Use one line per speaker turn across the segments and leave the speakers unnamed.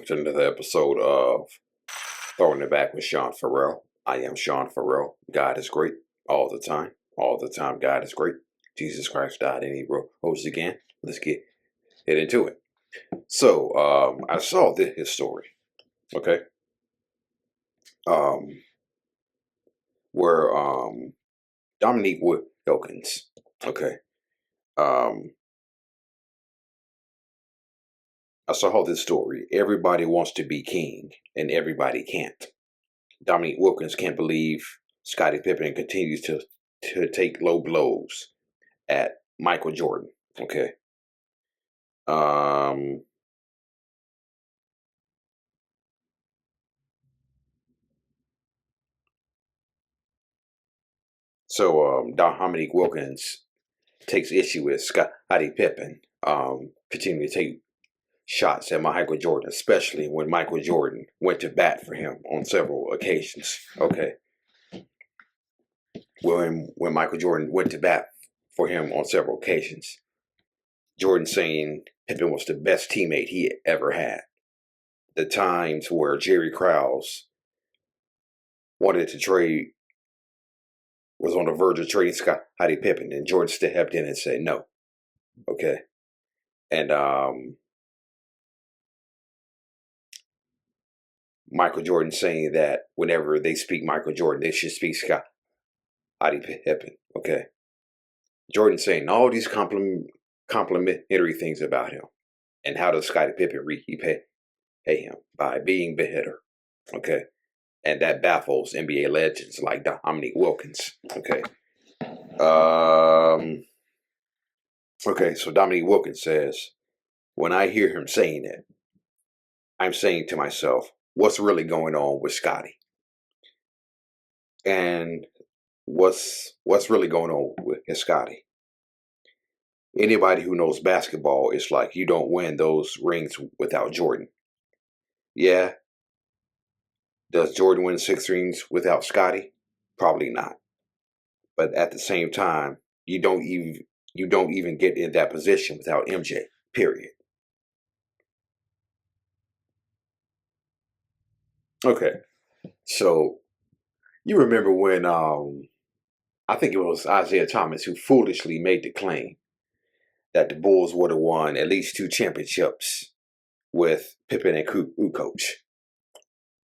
welcome to another episode of Throwing It Back with Sean Farrell. I am Sean Farrell. God is great all the time. All the time, God is great. Jesus Christ died and he rose again. Let's get into it. So, I saw his story, okay, where Dominique Wilkins, okay, I saw this story. Everybody wants to be king, and everybody can't. Dominique Wilkins can't believe Scottie Pippen continues to take low blows at Michael Jordan. Okay. Dominique Wilkins takes issue with Scottie Pippen continuing to take shots at Michael Jordan, especially when Michael Jordan went to bat for him on several occasions. Okay. When Michael Jordan went to bat for him on several occasions, Jordan saying Pippen was the best teammate he ever had. The times where Jerry Krause wanted to trade, was on the verge of trading Scottie Pippen, and Jordan stepped in and said no. Okay. And Michael Jordan saying that whenever they speak Michael Jordan, they should speak Scottie Pippen. Okay. Jordan saying all these complimentary things about him. And how does Scottie Pippen repay him? By being better. Okay. And that baffles NBA legends like Dominique Wilkins. Okay. Okay, so Dominique Wilkins says, when I hear him saying it, I'm saying to myself, what's really going on with Scottie? And what's really going on with Scottie? Anybody who knows basketball is like, you don't win those rings without Jordan. Yeah. Does Jordan win 6 rings without Scottie? Probably not. But at the same time, you don't even get in that position without MJ. Period. Okay. So you remember when I think it was Isaiah Thomas who foolishly made the claim that the Bulls would have won at least 2 championships with Pippen and coach.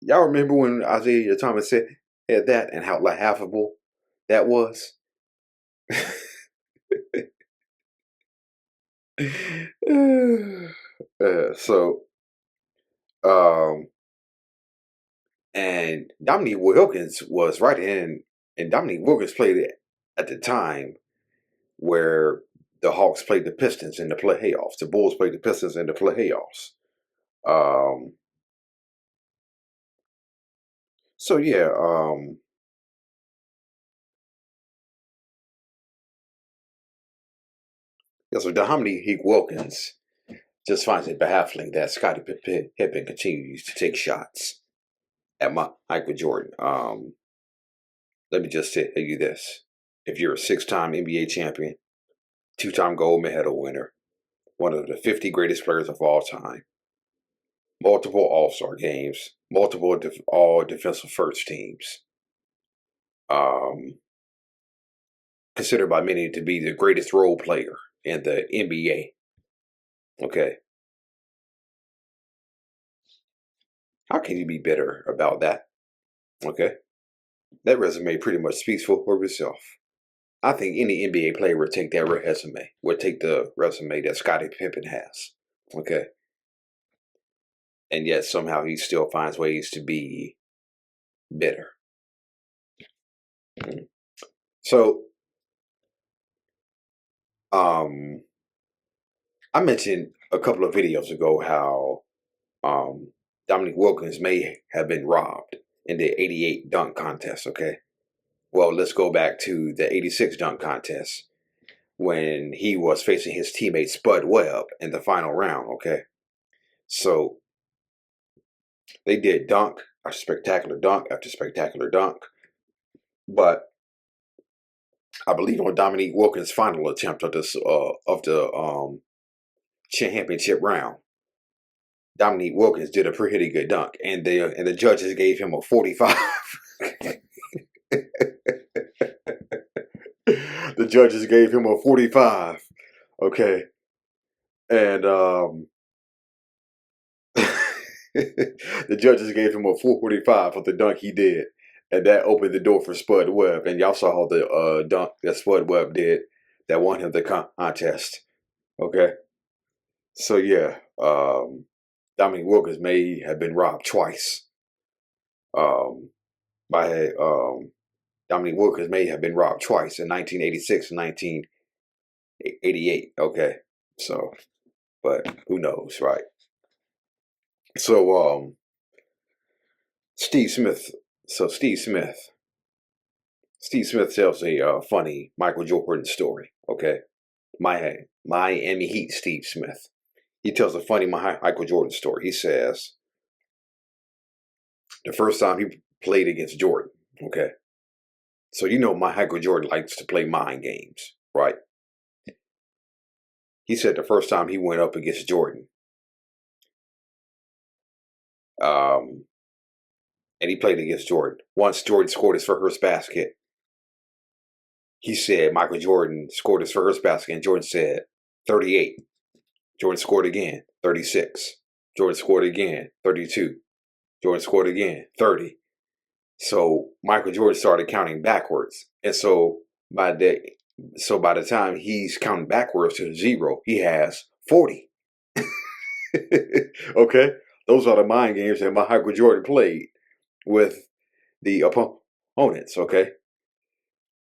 Y'all remember when Isaiah Thomas said that and how laughable that was? And Dominique Wilkins was right in, and Dominique Wilkins played it at the time where the Hawks played the Pistons in the playoffs. The Bulls played the Pistons in the playoffs. So yeah, so Dominique Wilkins just finds it baffling that Scottie Pippen continues to take shots at Michael Jordan. Let me just tell you this. If you're a 6-time NBA champion, 2-time gold medal winner, one of the 50 greatest players of all time, multiple All-Star games, multiple all defensive first teams, considered by many to be the greatest role player in the NBA. Okay. How can you be bitter about that? Okay. That resume pretty much speaks for itself. I think any NBA player would take that resume, would take the resume that Scottie Pippen has. Okay. And yet somehow he still finds ways to be bitter. So, I mentioned a couple of videos ago how Dominique Wilkins may have been robbed in the 88 dunk contest, okay? Well, let's go back to the 86 dunk contest when he was facing his teammate Spud Webb in the final round, okay? So they did dunk after spectacular dunk after spectacular dunk. But I believe on Dominique Wilkins' final attempt of the championship round, Dominique Wilkins did a pretty good dunk, and the judges gave him a 45. The judges gave him a 45. Okay, and the judges gave him a 45 for the dunk he did, and that opened the door for Spud Webb. And y'all saw the dunk that Spud Webb did that won him the contest. Okay, so yeah, Dominique Wilkins may have been robbed twice. By Dominique Wilkins may have been robbed twice in 1986 and 1988. Okay, so but who knows, right? So Steve Smith. So Steve Smith tells a funny Michael Jordan story. Okay, Miami Heat Steve Smith. He tells a funny Michael Jordan story. He says the first time he played against Jordan. Okay, so you know Michael Jordan likes to play mind games, right? He said the first time he went up against Jordan, and he played against Jordan. Once Jordan scored his first basket, he said Michael Jordan scored his first basket, and Jordan said 38. Jordan scored again, 36. Jordan scored again, 32. Jordan scored again, 30. So Michael Jordan started counting backwards, and so by the time he's counting backwards to 0, he has 40. Okay, those are the mind games that Michael Jordan played with the opponents. Okay,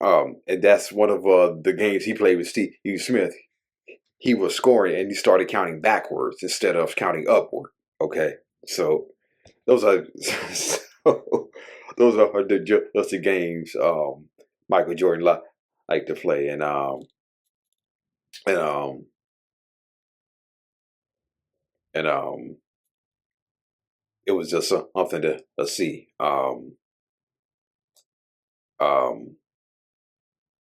and that's one of the games he played with Steve Smith. He was scoring and he started counting backwards instead of counting upward. Okay, so those are those are just the games Michael Jordan liked to play, and it was just something to see.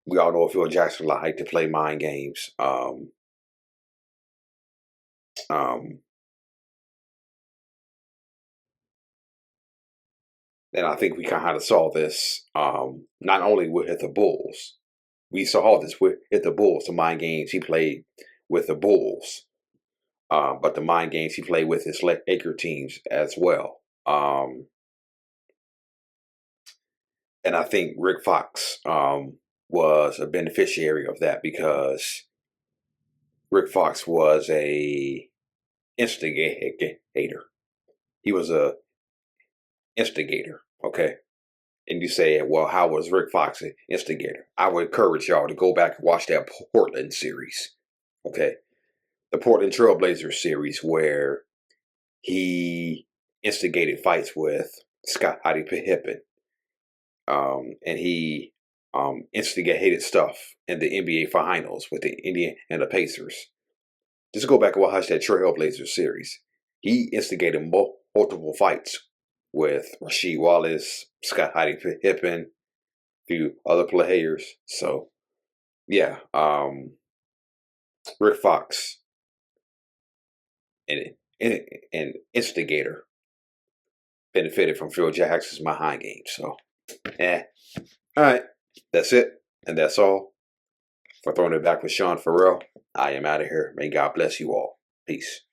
We all know Phil Jackson liked to play mind games. And I think we kind of saw this not only with the Bulls. We saw this with the Bulls, the mind games he played with the Bulls, but the mind games he played with his Laker teams as well. And I think Rick Fox was a beneficiary of that, because Rick Fox was a instigator. He was a instigator, okay? And you say, well, how was Rick Fox an instigator? I would encourage y'all to go back and watch that Portland series, okay? The Portland Trailblazers series, where he instigated fights with Scottie Pippen, and he instigated stuff in the NBA Finals with the Indiana and the Pacers. Just go back and watch that Trailblazers series. He instigated multiple fights with Rasheed Wallace, Scottie Pippen, a few other players. So, yeah, Rick Fox, an instigator, benefited from Phil Jackson's mind game. So, all right, that's it, and that's all for Throwing It Back with Sean Farrell. I am out of here. May God bless you all. Peace.